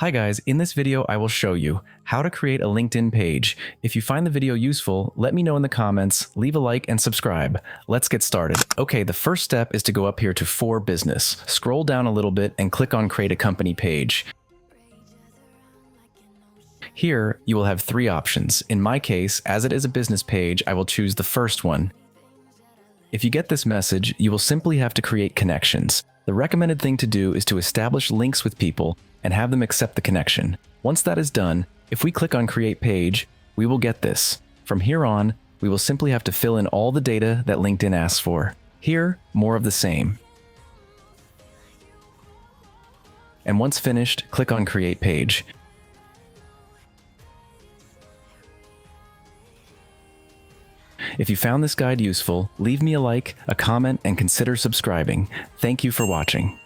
Hi guys, in this video I will show you how to create a LinkedIn page. If you find the video useful, let me know in the comments, leave a like and subscribe. Let's get started. Okay, the first step is to go up here to For Business. Scroll down a little bit and click on Create a Company Page. Here, you will have three options. In my case, as it is a business page, I will choose the first one. If you get this message, you will simply have to create connections. The recommended thing to do is to establish links with people and have them accept the connection. Once that is done, if we click on Create Page, we will get this. From here on, we will simply have to fill in all the data that LinkedIn asks for. Here, more of the same. And once finished, click on Create Page. If you found this guide useful, leave me a like, a comment, and consider subscribing. Thank you for watching.